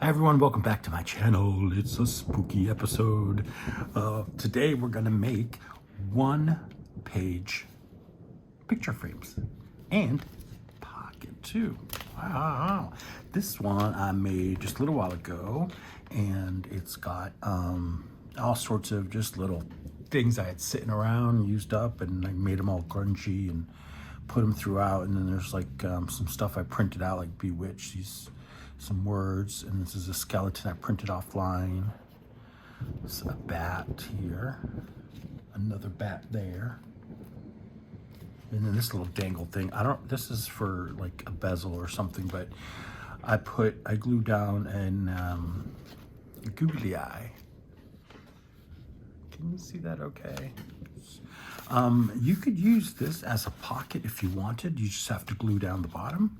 Hi everyone, welcome back to my channel. It's a spooky episode. Today we're gonna make 1-page picture frames and pocket too. Wow. This one I made just a little while ago, and it's got all sorts of just little things I had sitting around, used up, and I made them all grungy and put them throughout. And then there's like some stuff I printed out, like Bewitched, some words, and this is a skeleton I printed offline. This is a bat here, another bat there, and then this little dangle thing. This is for like a bezel or something, but I glued down a googly eye. Can you see that okay? You could use this as a pocket if you wanted. You just have to glue down the bottom.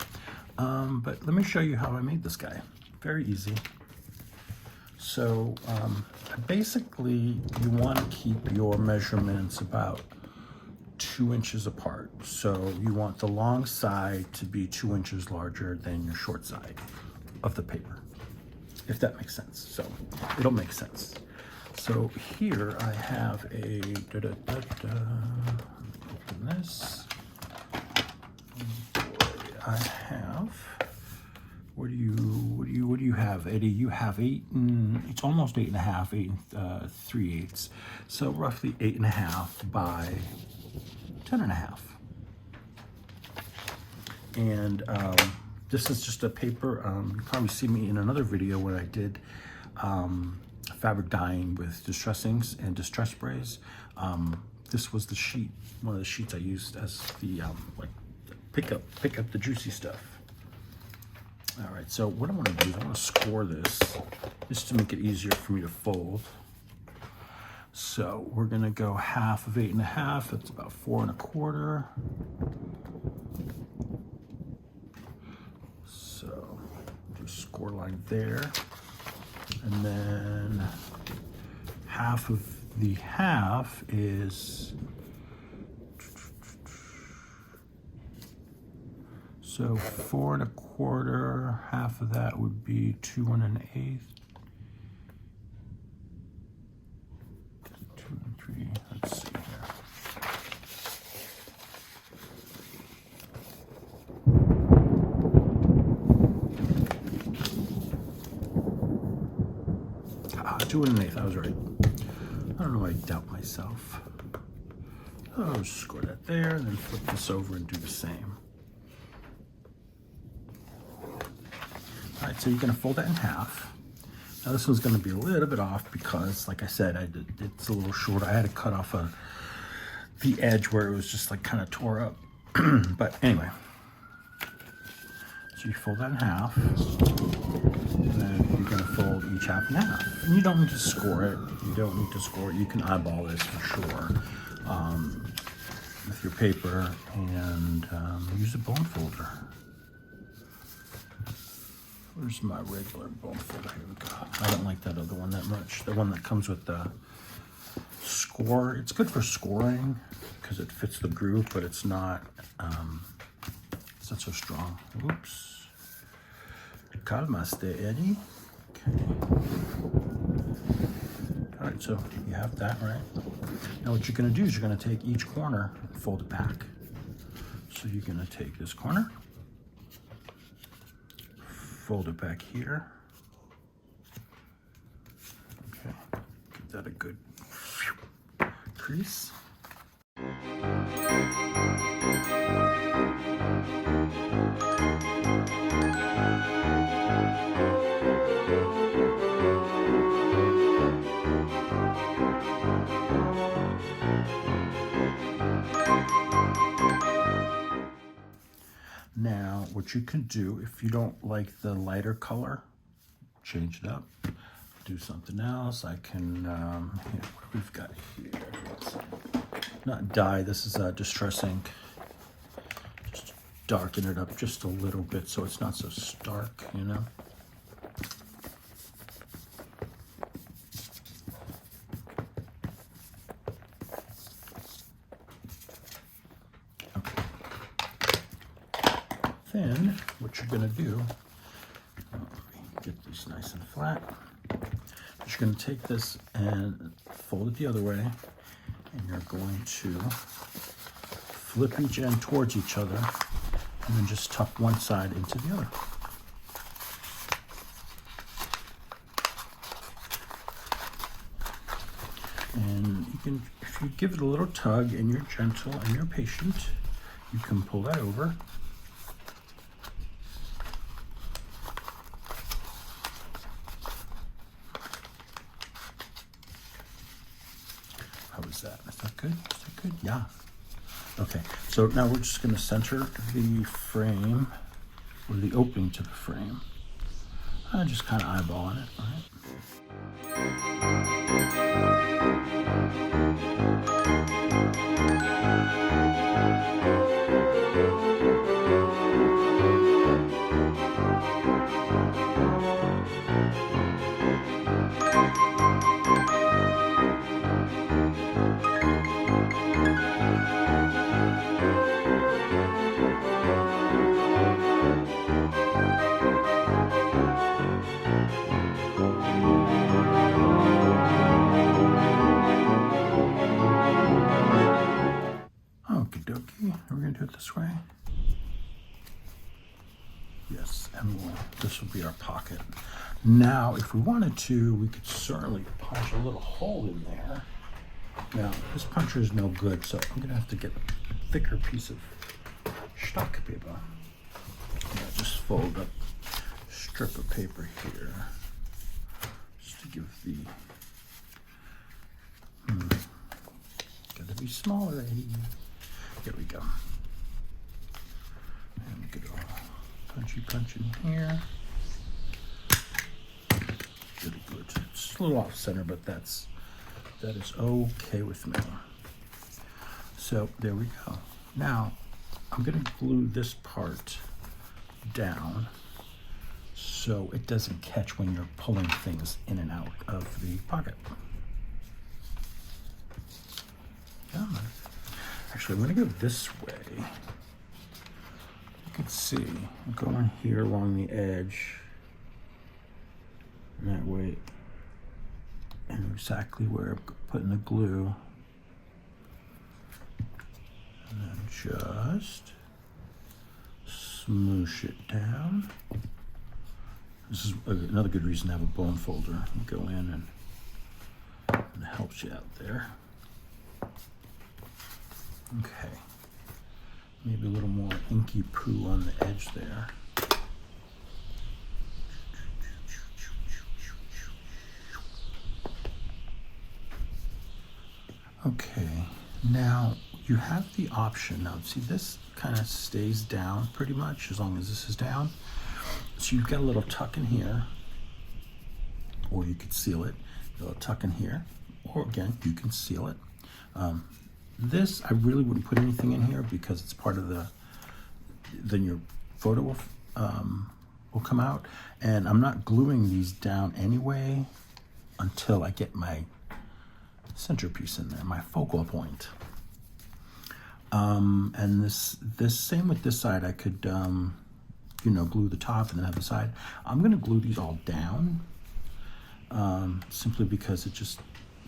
But let me show you how I made this guy. Very easy. So basically you want to keep your measurements about 2 inches apart. So you want the long side to be 2 inches larger than your short side of the paper, if that makes sense. So it'll make sense. So here I have a open this. I have, what do you have, Eddie? You have it's almost 8.5, 8 3/8. So roughly 8.5 by 10.5. And this is just a paper. You probably see me in another video when I did fabric dyeing with distress inks and distress sprays. This was the sheet, one of the sheets I used as the like pick up the juicy stuff. All right, so what I want to do is I want to score this just to make it easier for me to fold. So we're gonna go half of 8.5. That's about 4 1/4. So just score line there, and then half of the half is, so 4 1/4, half of that would be 2 1/8. 2 3, let's see here. Ah, 2 1/8, I was right. I don't know why I doubt myself. Oh, score that there, and then flip this over and do the same. All right, so you're gonna fold that in half. Now this one's gonna be a little bit off because, like I said, it's a little short. I had to cut off the edge where it was just like kind of tore up. But anyway, so you fold that in half, and then you're gonna fold each half in half. And you don't need to score it. You don't need to score it. You can eyeball this for sure with your paper, and use a bone folder. Where's my regular bone folder? Here we go. I don't like that other one that much. The one that comes with the score. It's good for scoring because it fits the groove, but it's not so strong. Oops. Calmaste, Eddie. Okay. All right, so you have that, right? Now what you're gonna do is you're gonna take each corner and fold it back. So you're gonna take this corner, fold it back here. Okay, give that a good crease. Now, what you can do, if you don't like the lighter color, change it up, do something else. I can, here, what we've got here, not dye, this is distress ink. Just darken it up just a little bit so it's not so stark, you know? Then what you're going to do, get these nice and flat. You're going to take this and fold it the other way, and you're going to flip each end towards each other, and then just tuck one side into the other. And you can, if you give it a little tug and you're gentle and you're patient, you can pull that over. How is that? Is that good? Is that good? Yeah. Okay, so now we're just going to center the frame, or the opening to the frame. Just kind of eyeballing it, all right? Okie dokie, we're going to do it this way. Yes, and this will be our pocket. Now, if we wanted to, we could certainly punch a little hole in there. Now, this puncher is no good, so I'm going to have to get a thicker piece of stock paper. Just fold up a strip of paper here, just to give the, gotta be smaller, Eddie. Here we go. And we could go punchy punch in here. Really good. It's a little off center, but that is okay with me. So there we go. Now I'm gonna glue this part down so it doesn't catch when you're pulling things in and out of the pocket. Actually, I'm going to go this way. You can see, I'm going here along the edge. And that way, and exactly where I'm putting the glue. And then just smoosh it down. This is another good reason to have a bone folder. You go in and it helps you out there. Okay, maybe a little more inky poo on the edge there. Okay, now you have the option. Now see, this kind of stays down pretty much as long as this is down. So you've got a little tuck in here, or you could seal it. A little tuck in here, or again, you can seal it. This, I really wouldn't put anything in here because it's part of then your photo will come out. And I'm not gluing these down anyway until I get my centerpiece in there, my focal point. And this same with this side, I could, glue the top and then have the side. I'm gonna glue these all down simply because it's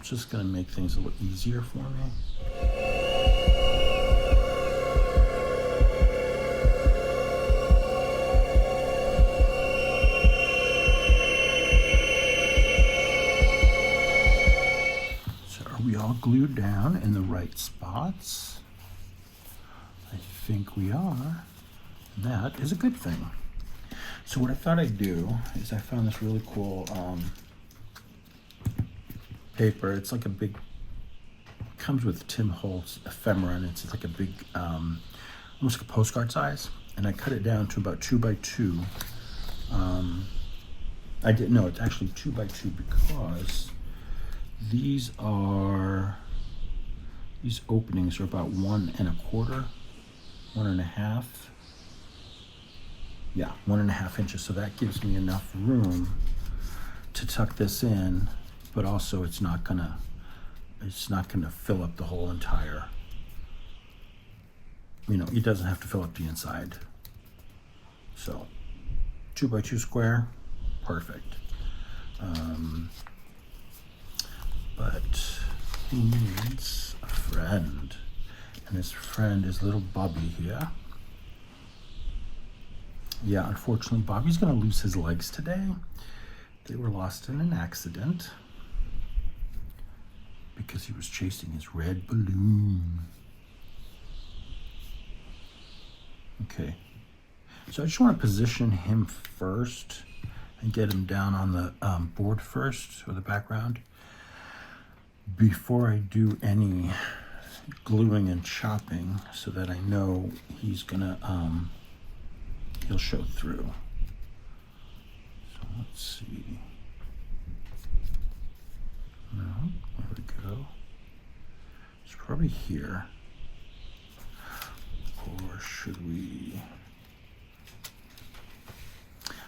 just gonna make things a little easier for me. So are we all glued down in the right spots? I think we are. That is a good thing. So what I thought I'd do is I found this really cool paper. It's like a big, comes with Tim Holtz ephemera, and it's like a big, almost like a postcard size. And I cut it down to about 2 by 2. It's actually 2 by 2 because these openings are about 1 1/4, 1 1/2. Yeah, 1 1/2 inches. So that gives me enough room to tuck this in, but also it's not gonna fill up the whole entire, it doesn't have to fill up the inside. So 2 by 2 square, perfect. But he needs a friend, and his friend is little Bobby here. Yeah, unfortunately, Bobby's going to lose his legs today. They were lost in an accident because he was chasing his red balloon. Okay, so I just want to position him first and get him down on the board first, or the background, before I do any gluing and chopping, so that I know he's gonna he'll show through. So let's see. No, there we go. It's probably here. Or should we?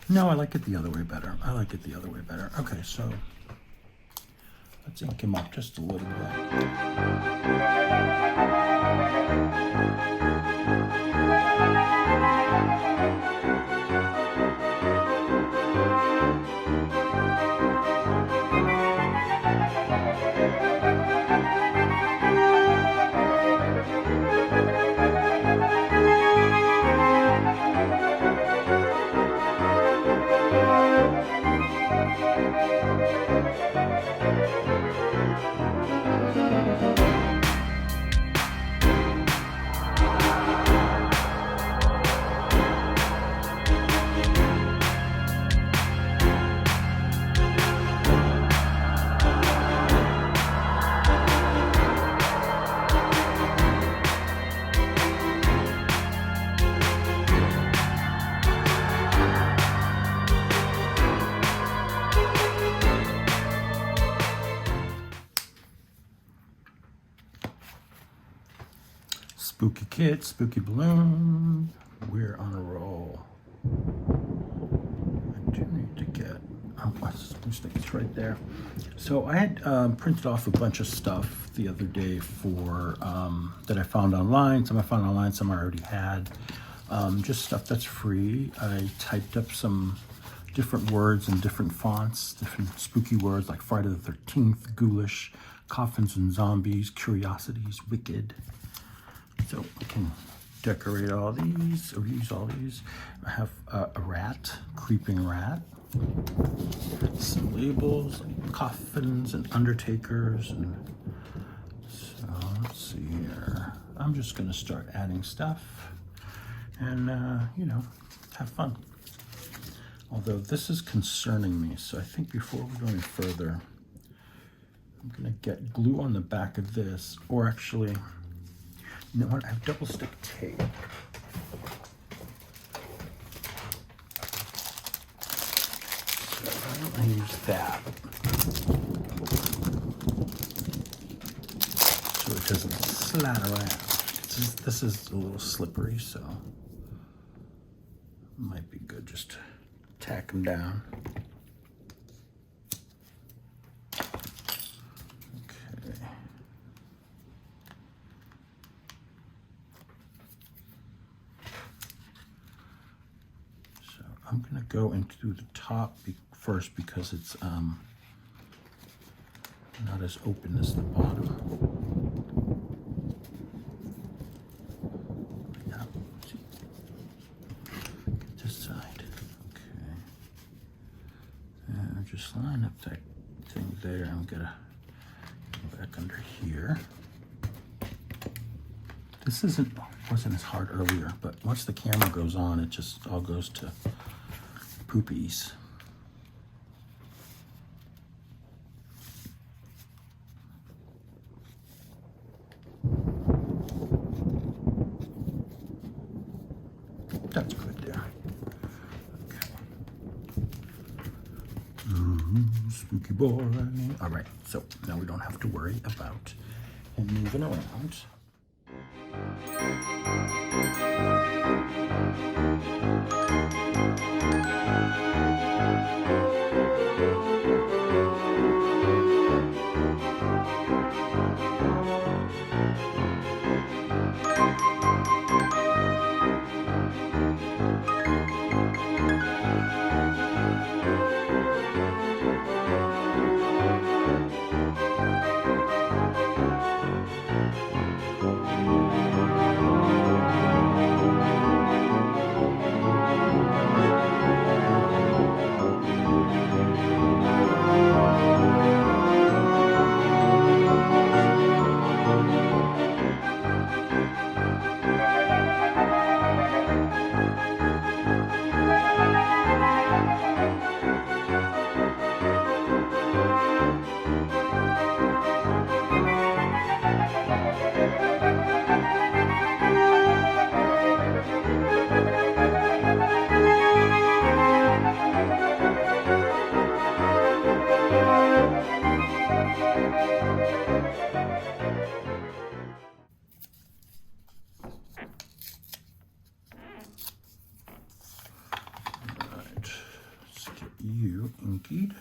No, I like it the other way better. I like it the other way better. Okay, so let's ink him up just a little bit. Spooky kid, spooky balloon. We're on a roll. I do need to get, it's right there. So I had printed off a bunch of stuff the other day for that I found online. Some I found online, some I already had. Just stuff that's free. I typed up some different words in different fonts, different spooky words like Friday the 13th, ghoulish, coffins and zombies, curiosities, wicked. So I can decorate all these, or use all these. I have a rat, creeping rat. Some labels like coffins and undertakers. And so let's see here. I'm just gonna start adding stuff and you know, have fun. Although this is concerning me, so I think before we go any further, I'm gonna get glue on the back of this, or actually, you know what, I have double stick tape. So why don't I use that? So it doesn't slide around. This is a little slippery, so it might be good just to tack them down. I'm gonna go into the top first because it's not as open as the bottom. Yeah, get this side. Okay. And just line up that thing there. I'm gonna go back under here. This wasn't as hard earlier, but once the camera goes on, it just all goes to poopies. That's good there. Okay. Spooky boy. All right, so now we don't have to worry about him moving around. you inkied.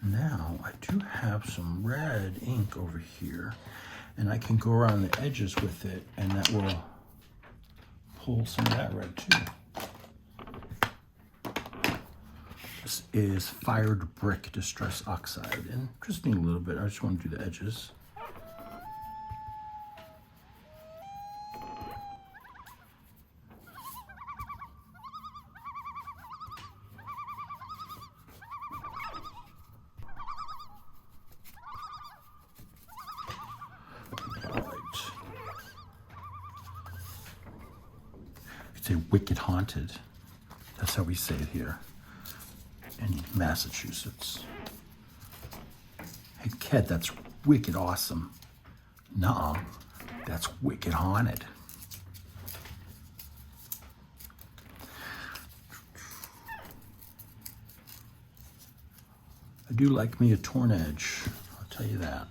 Now I do have some red ink over here, and I can go around the edges with it, and that will pull some of that red too. This is Fired Brick Distress Oxide, and just need a little bit. I just want to do the edges. It's a Wicked Haunted. That's how we say it here in Massachusetts. Hey, Ked, that's wicked awesome. Nuh-uh, that's Wicked Haunted. I do like me a torn edge, I'll tell you that.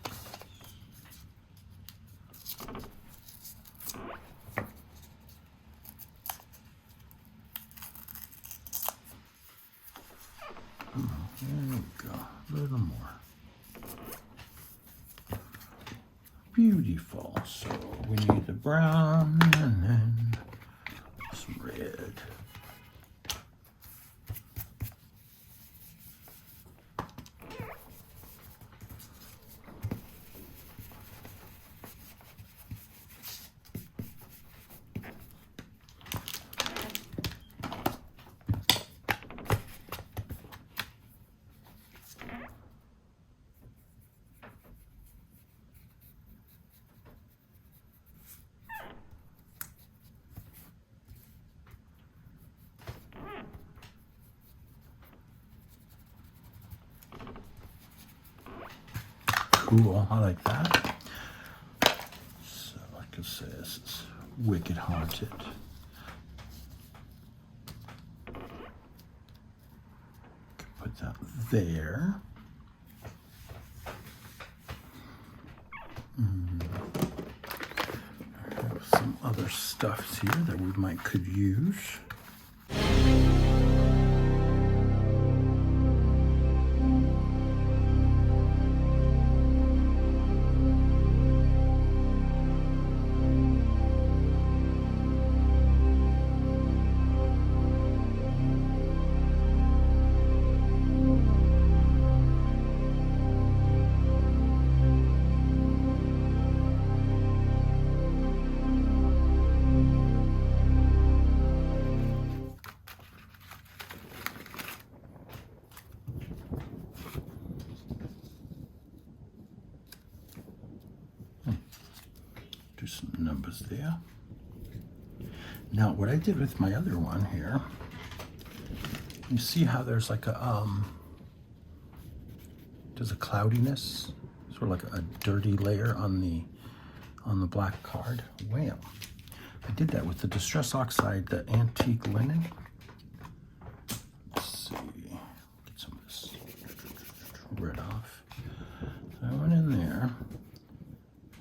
There we go, a little more. Beautiful. So we need the brown and then some red. Cool, I like that. So, like I say, this is Wicked Haunted. Put that there. I have some other stuffs here that we could use. Do some numbers there. Now, what I did with my other one here, you see how there's like a there's a cloudiness, sort of like a dirty layer on the black card. Well, I did that with the Distress Oxide, the antique linen. Let's see, get some of this red off. So I went in there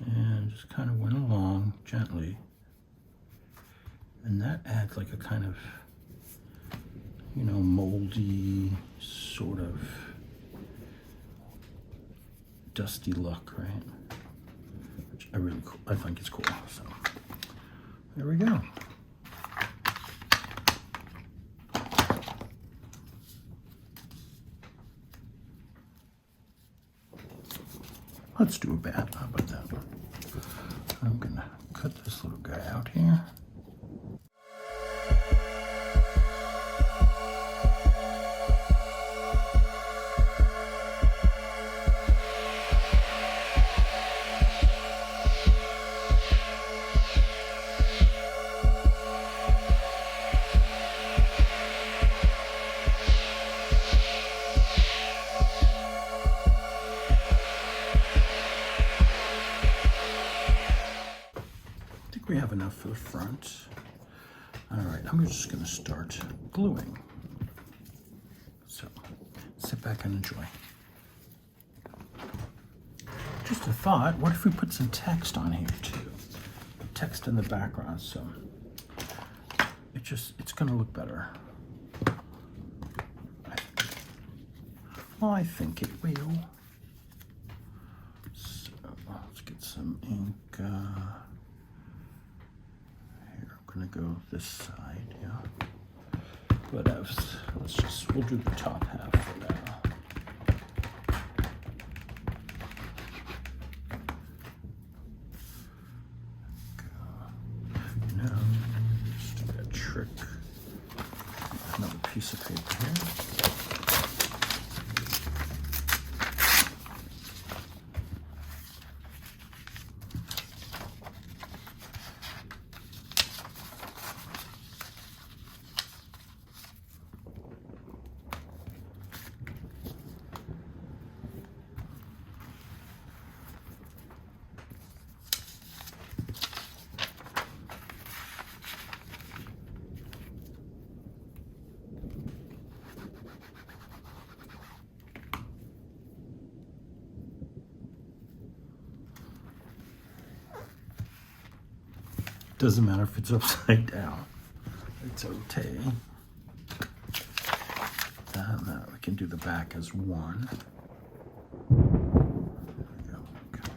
and just kind of went along gently, and that adds like a kind of, you know, moldy sort of dusty look, right? Which I think it's cool. So there we go. Let's do a bat. How about that one? I'm gonna cut this little guy out here. We have enough for the front. All right, I'm just gonna start gluing. So, sit back and enjoy. Just a thought, what if we put some text on here too? Text in the background, so it it's going to look better. Well, I think it will. So let's get some ink. Here, I'm going to go this side, yeah. Whatevs. We'll do the top half for now. Now, just do that trick. Another piece of paper here. Doesn't matter if it's upside down. It's okay. Now we can do the back as one. There we go. Okay.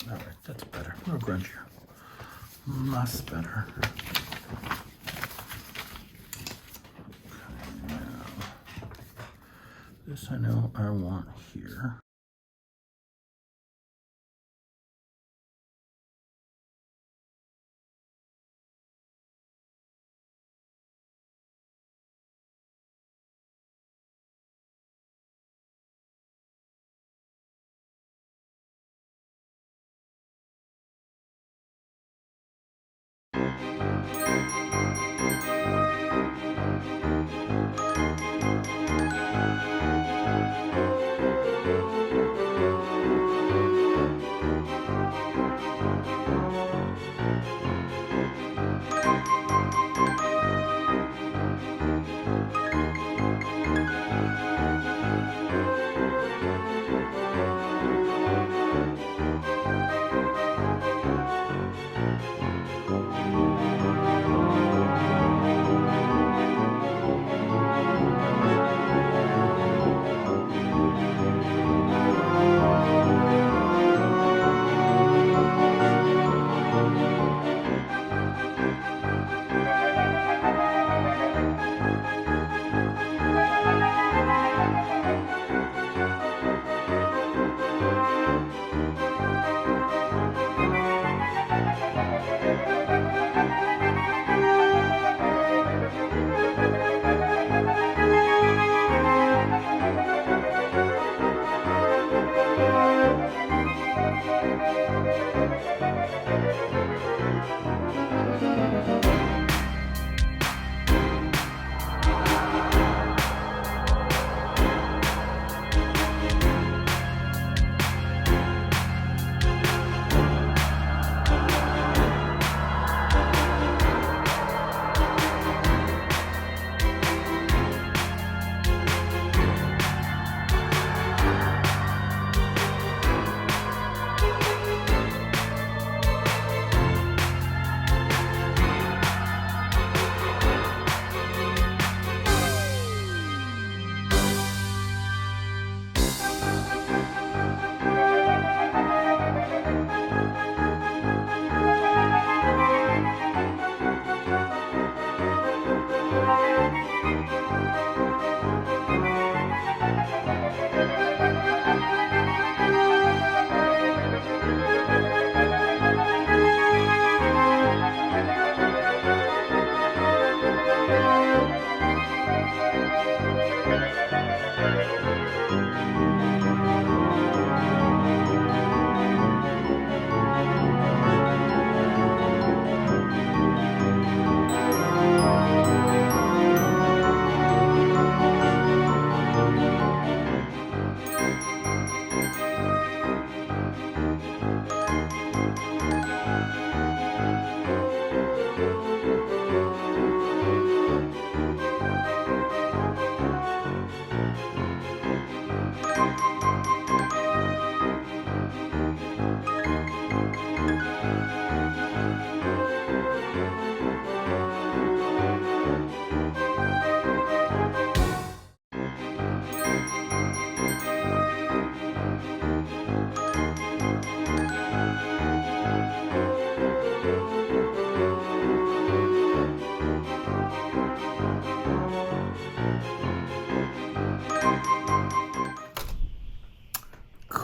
All right, that's better. A little grungier. Much better. Okay, now, this I know I want here.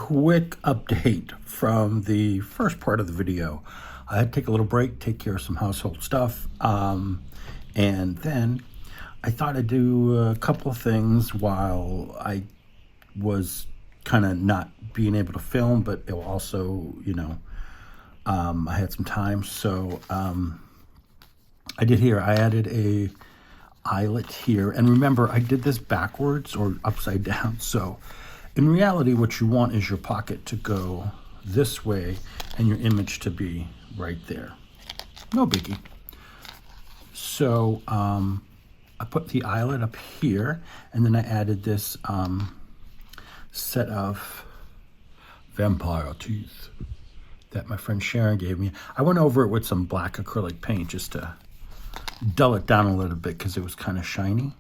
quick update from the first part of the video. I had to take a little break, take care of some household stuff, and then I thought I'd do a couple of things while I was kind of not being able to film, but it also, I had some time. So I did here, I added a eyelet here. And remember, I did this backwards or upside down. So in reality, what you want is your pocket to go this way and your image to be right there. No biggie. So I put the eyelet up here, and then I added this set of vampire teeth that my friend Sharon gave me. I went over it with some black acrylic paint just to dull it down a little bit because it was kind of shiny,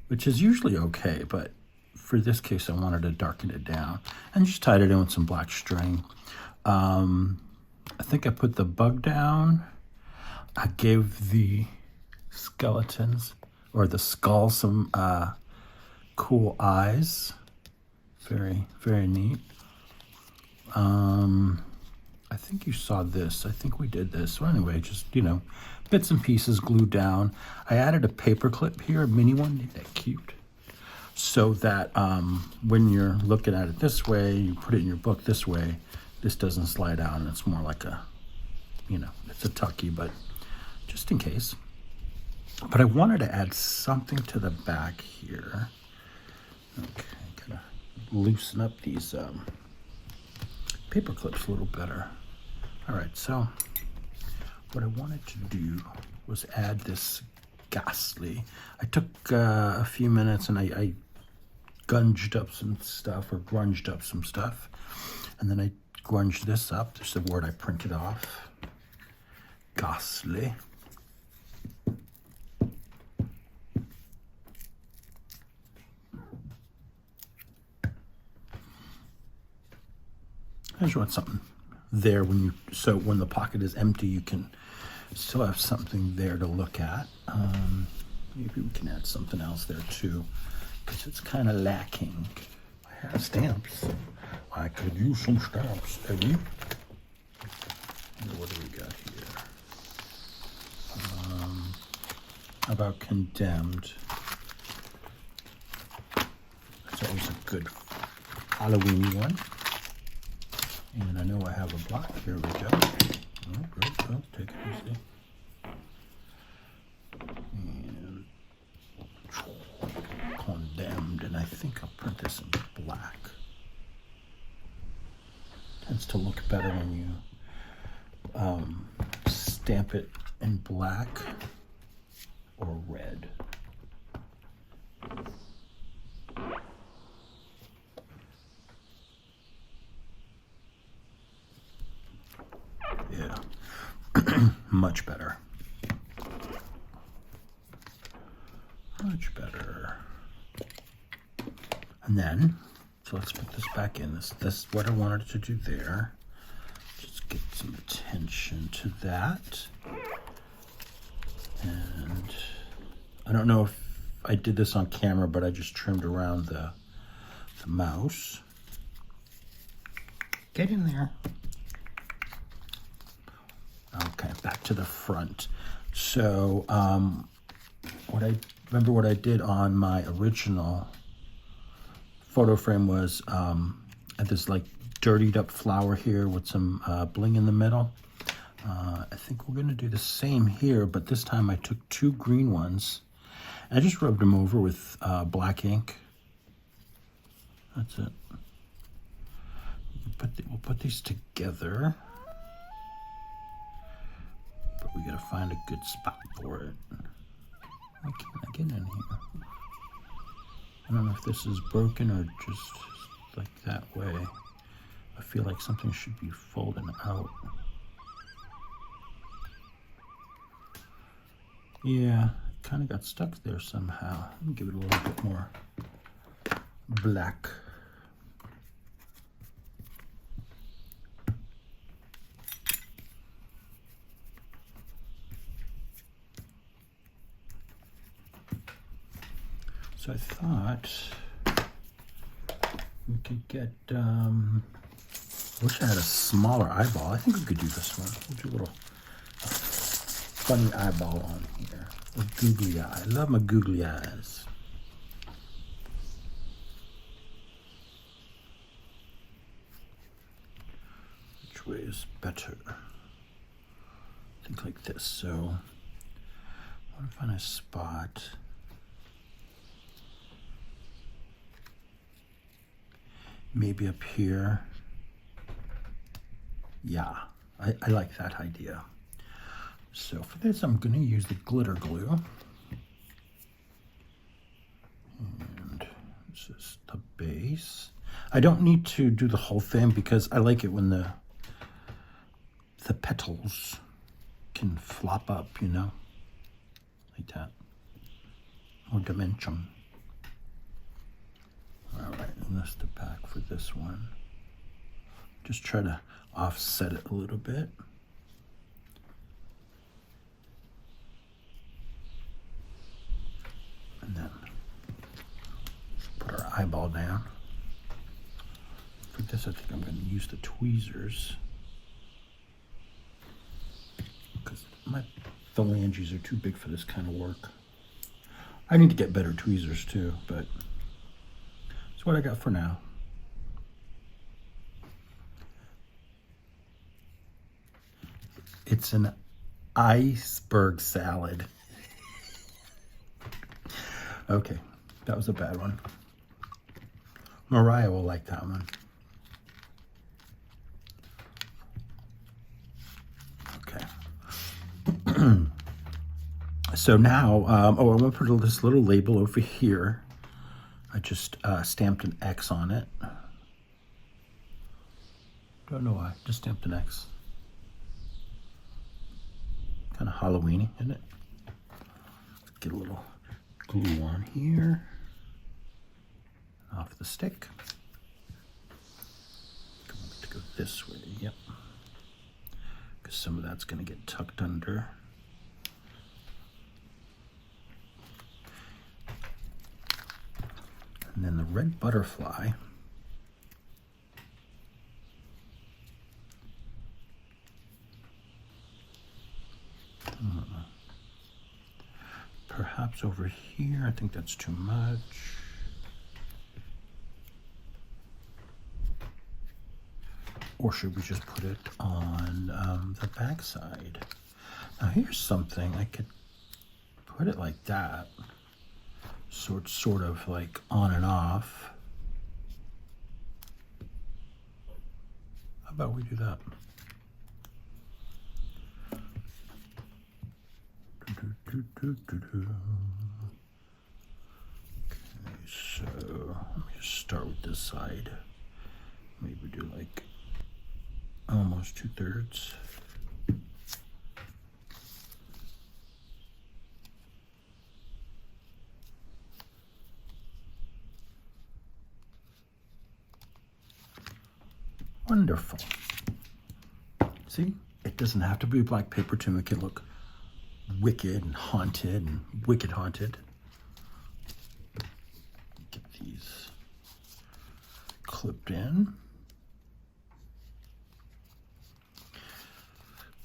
which is usually okay, but for this case I wanted to darken it down, and just tied it in with some black string. I think I put the bug down. I gave the skeletons or the skull some cool eyes. Very, very neat. I think you saw this. I think we did this. So anyway, just, bits and pieces glued down. I added a paper clip here, a mini one. Isn't that cute? So that when you're looking at it this way, you put it in your book this way, this doesn't slide out, and it's more like a, it's a tucky, but just in case. But I wanted to add something to the back here. Okay, gotta loosen up these paper clips a little better. All right, so what I wanted to do was add this ghastly. I took a few minutes and I grunged up some stuff, and then I grunged this up. There's the word I printed off. Ghastly. I just want something there so when the pocket is empty, you can still have something there to look at. Maybe we can add something else there too, because it's kind of lacking. I have stamps. I could use some stamps, Eddie. What do we got here? How about Condemned? That's always a good Halloween one. And I know I have a block. Here we go. Oh, good. Oh, take it easy. And Condemned. And I think I'll print this in black. Tends to look better when you stamp it in black or red. Yeah, much better. Much better. And then, so let's put this back in. This is what I wanted to do there. Just get some attention to that. And I don't know if I did this on camera, but I just trimmed around the mouse. Get in there. Okay, back to the front. So, what I did on my original photo frame was I had this like dirtied up flower here with some bling in the middle. I think we're gonna do the same here, but this time I took 2 green ones and I just rubbed them over with black ink. That's it. We'll put these together. But we gotta find a good spot for it. Why can't I get in here? I don't know if this is broken or just like that way. I feel like something should be folding out. Yeah, kind of got stuck there somehow. Let me give it a little bit more black. So I thought We could get, wish I had a smaller eyeball. I think we could do this one. We'll do a little funny eyeball on here. A googly eye. I love my googly eyes. Which way is better? I think like this. So I want to find a spot. Maybe up here. Yeah, I like that idea. So for this, I'm going to use the glitter glue. And this is the base. I don't need to do the whole thing because I like it when the petals can flop up, you know, like that. More dimension. All right, and that's the back for this one. Just try to offset it a little bit. And then put our eyeball down. For this, I think I'm going to use the tweezers because my phalanges are too big for this kind of work. I need to get better tweezers too, but it's what I got for now. It's an iceberg salad. Okay, that was a bad one. Mariah will like that one. Okay. So now, oh, I want to put this little label over here. I just stamped an X on it. Don't know why, just stamped an X. Kind of Halloween-y, isn't it? Let's get a little glue on here. Off the stick. I want it to go this way, yep. Because some of that's going to get tucked under. And then the red butterfly. Perhaps over here. I think that's too much. Or should we just put it on the back side? Now here's something. I could put it like that. Sort of like on and off. How about we do that? Okay, so let me just start with this side. Maybe do like almost 2/3. Wonderful. See, it doesn't have to be black paper to make it look wicked and haunted and wicked haunted. Get these clipped in.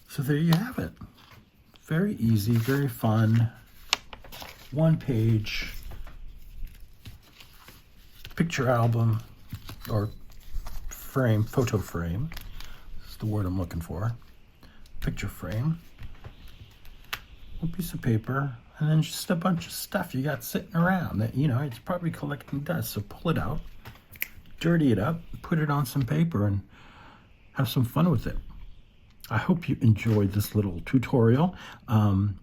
So there you have it. Very easy, very fun. One page picture album or frame, photo frame. That's the word I'm looking for. Picture frame. One piece of paper, and then just a bunch of stuff you got sitting around that, you know, it's probably collecting dust. So pull it out, dirty it up, put it on some paper, and have some fun with it. I hope you enjoyed this little tutorial. And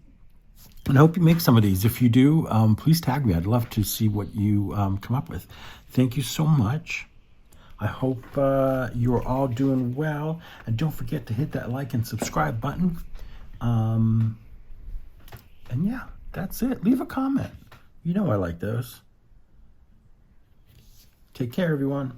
I hope you make some of these. If you do, please tag me. I'd love to see what you come up with. Thank you so much. I hope you're all doing well. And don't forget to hit that like and subscribe button. And yeah, that's it. Leave a comment. You know I like those. Take care, everyone.